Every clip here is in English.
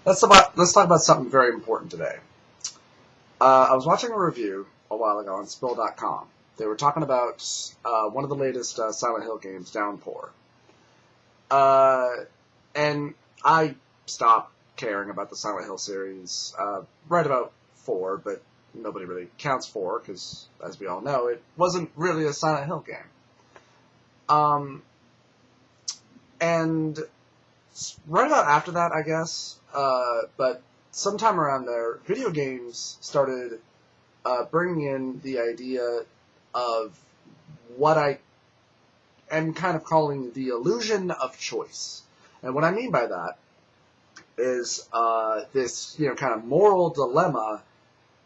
Let's talk about something very important today. I was watching a review a while ago on Spill.com. They were talking about one of the latest Silent Hill games, Downpour. And I stopped caring about the Silent Hill series right about 4, but nobody really counts 4 because, as we all know, it wasn't really a Silent Hill game. And right about after that, I guess, but sometime around there, video games started bringing in the idea of what I am kind of calling the illusion of choice. And what I mean by that is this, kind of moral dilemma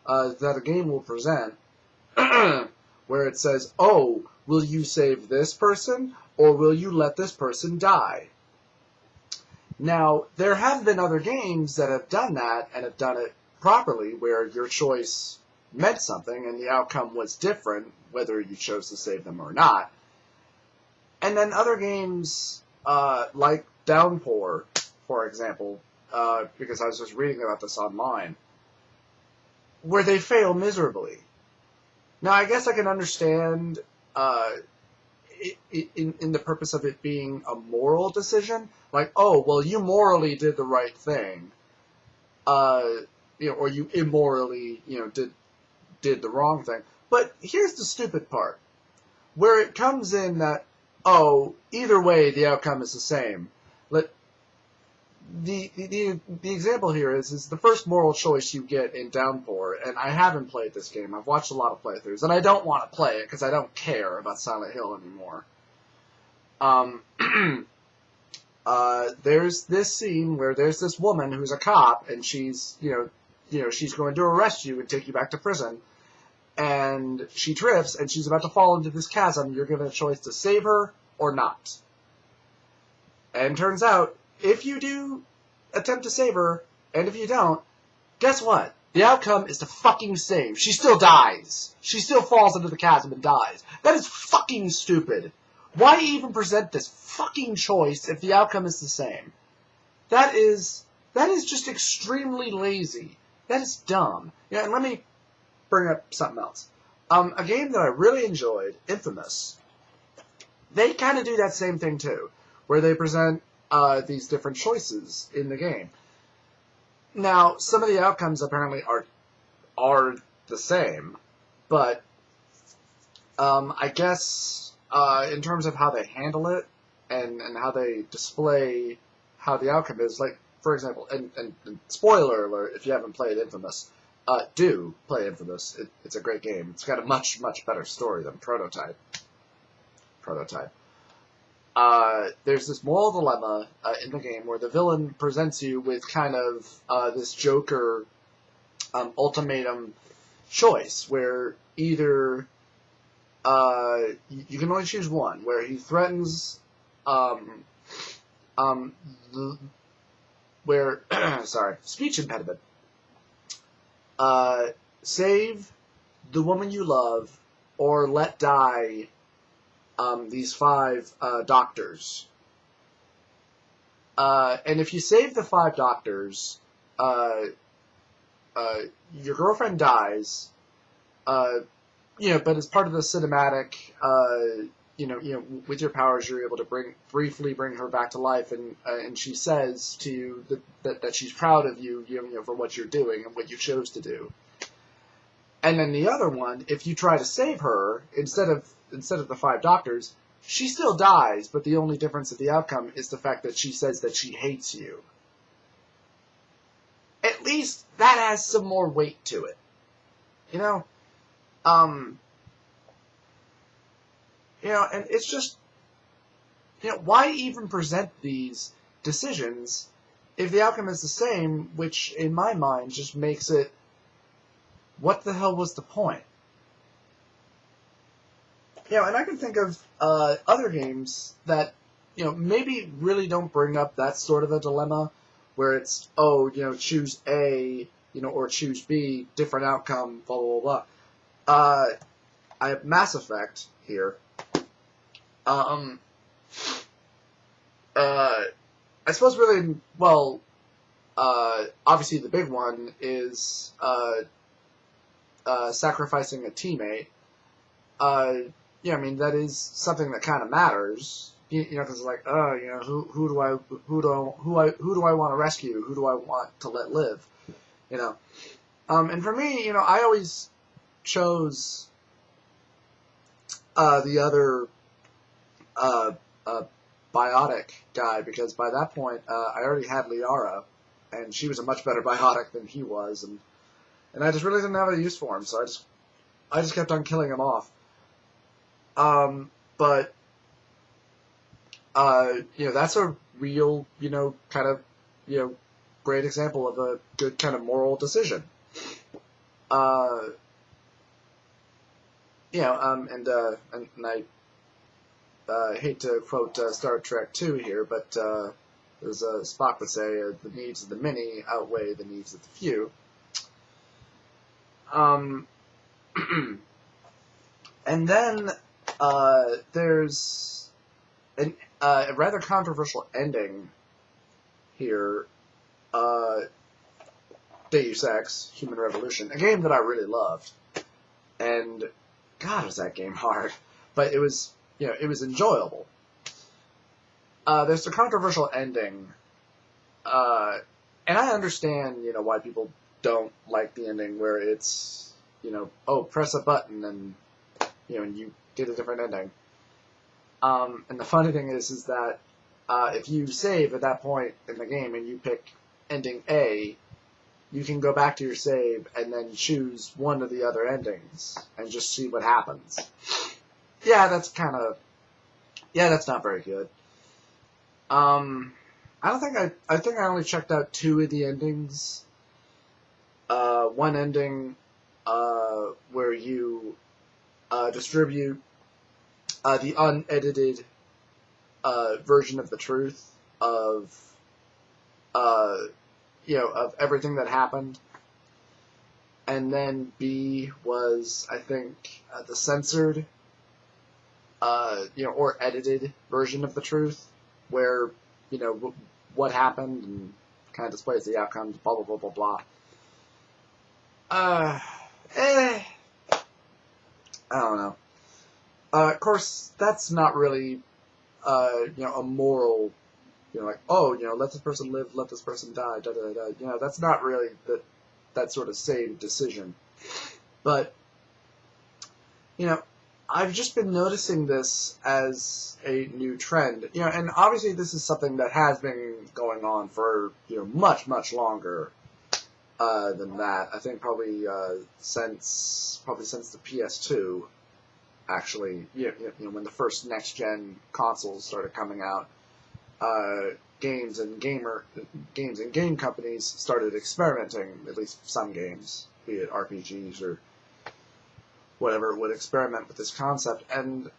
that a game will present where it says, oh, will you save this person or will you let this person die? Now, there have been other games that have done that and have done it properly, where your choice meant something and the outcome was different, whether you chose to save them or not. And then other games, like Downpour, for example, because I was just reading about this online, where they fail miserably. Now, I guess I can understand in the purpose of it being a moral decision, like, oh, well, you morally did the right thing, or you immorally, did the wrong thing. But here's the stupid part, where it comes in that, oh, either way, the outcome is the same. The example here is the first moral choice you get in Downpour, and I haven't played this game. I've watched a lot of playthroughs, and I don't want to play it because I don't care about Silent Hill anymore. There's this scene where there's this woman who's a cop, and she's she's going to arrest you and take you back to prison, and she trips, and she's about to fall into this chasm. You're given a choice to save her or not. And turns out, if you do attempt to save her, and if you don't, guess what? The outcome is to fucking save. She still dies. She still falls into the chasm and dies. That is fucking stupid. Why even present this fucking choice if the outcome is the same? That is just extremely lazy. That is dumb. Yeah, and let me bring up something else. A game that I really enjoyed, Infamous, they kind of do that same thing too, where they present these different choices in the game. Now, some of the outcomes apparently are the same, but I guess in terms of how they handle it and how they display how the outcome is, like, for example, and spoiler alert, if you haven't played Infamous, do play Infamous. It's a great game. It's got a much, much better story than Prototype. There's this moral dilemma in the game where the villain presents you with kind of this Joker ultimatum choice, where either you can only choose one, where he threatens speech impediment. Save the woman you love or let die these 5 doctors. And if you save the 5 doctors, your girlfriend dies, but as part of the cinematic, with your powers, you're able to briefly bring her back to life, and she says to you that she's proud of you, for what you're doing and what you chose to do. And then the other one, if you try to save her, instead of the 5 doctors, she still dies, but the only difference of the outcome is the fact that she says that she hates you. At least that has some more weight to it. And it's just, why even present these decisions if the outcome is the same, which in my mind just makes it, what the hell was the point? And I can think of other games that, maybe really don't bring up that sort of a dilemma, where it's, choose A, or choose B, different outcome, blah, blah, blah, blah. I have Mass Effect here. I suppose really, well, obviously the big one is sacrificing a teammate. Yeah, I mean that is something that kind of matters. You know, because like, you know, who do I want to rescue? Who do I want to let live? You know, and for me, you know, I always chose the other biotic guy, because by that point I already had Liara, and she was a much better biotic than he was, and I just really didn't have a use for him, so I just kept on killing him off. But you know, that's a real, you know, kind of, you know, great example of a good kind of moral decision. You know, and I hate to quote Star Trek 2 here, but as Spock would say, the needs of the many outweigh the needs of the few. And then there's a rather controversial ending here. Deus Ex: Human Revolution, a game that I really loved, and God, was that game hard, but it was, you know, it was enjoyable. There's a controversial ending, and I understand, you know, why people don't like the ending where it's, you know, oh, press a button and, you know, and you get a different ending. And the funny thing is that if you save at that point in the game and you pick ending A, you can go back to your save and then choose one of the other endings and just see what happens. Yeah, that's kind of, yeah, that's not very good. I don't think I think I only checked out 2 of the endings. One ending where you distribute the unedited version of the truth of you know, of everything that happened, and then B was, I think, the censored, you know, or edited version of the truth, where, you know, what happened and kind of displays the outcomes, blah blah blah blah blah. I don't know. Of course, that's not really, you know, a moral, you know, like, oh, you know, let this person live, let this person die, da da da. You know, that's not really that sort of sane decision. But, you know, I've just been noticing this as a new trend. You know, and obviously this is something that has been going on for, you know, much, much longer than that. I think probably since the PS2, actually, you know, when the first next-gen consoles started coming out. Games and game companies started experimenting, at least some games, be it RPGs or whatever, would experiment with this concept. And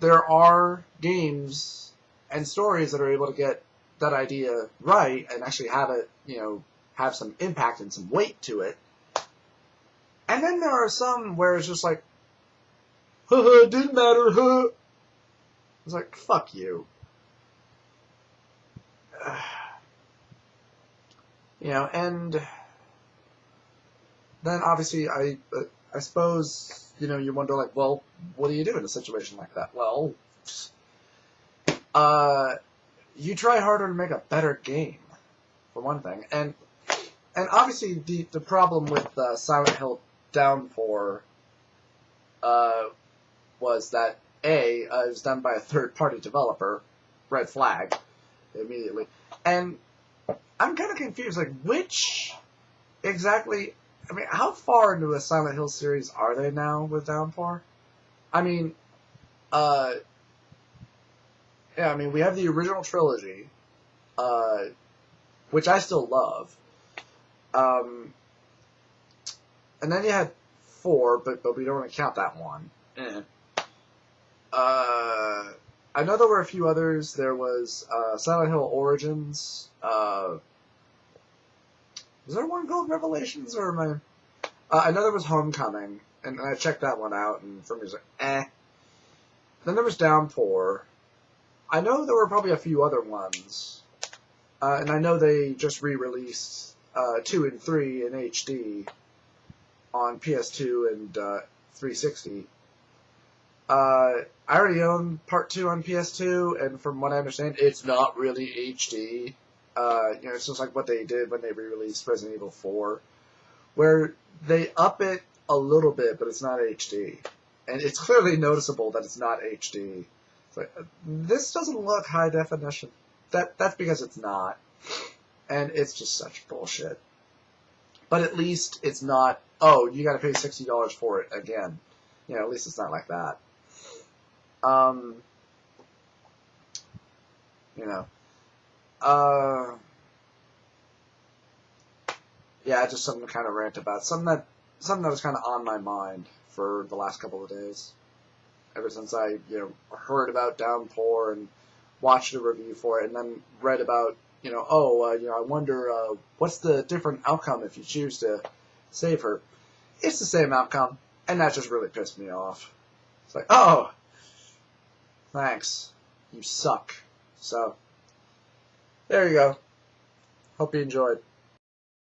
there are games and stories that are able to get that idea right and actually have it, you know, have some impact and some weight to it. And then there are some where it's just like, haha, it didn't matter, huh? It's like, fuck you. You know, and then obviously I suppose, you know, you wonder, like, well, what do you do in a situation like that? Well, you try harder to make a better game, for one thing, and obviously the problem with Silent Hill Downpour was that it was done by a third-party developer, red flag immediately, and I'm kind of confused, like, which exactly, I mean, how far into a Silent Hill series are they now with Downpour? I mean, yeah, I mean, we have the original trilogy, which I still love, and then you had 4, but we don't want to count that one. I know there were a few others. There was Silent Hill Origins. Was there one called Revelations, or am I know there was Homecoming, and I checked that one out, and for me it was like, eh. Then there was Downpour. I know there were probably a few other ones. And I know they just re-released 2 and 3 in HD on PS2 and 360. I already own Part 2 on PS2, and from what I understand, it's not really HD. It's just like what they did when they re-released Resident Evil 4, where they up it a little bit, but it's not HD. And it's clearly noticeable that it's not HD. It's like, this doesn't look high definition. That's because it's not. And it's just such bullshit. But at least it's not, oh, you gotta pay $60 for it again. At least it's not like that. Yeah, just something to kind of rant about. Something that was kind of on my mind for the last couple of days. Ever since I, heard about Downpour and watched a review for it, and then read about, I wonder what's the different outcome if you choose to save her. It's the same outcome, and that just really pissed me off. It's like, oh, thanks, you suck. So, there you go. Hope you enjoyed.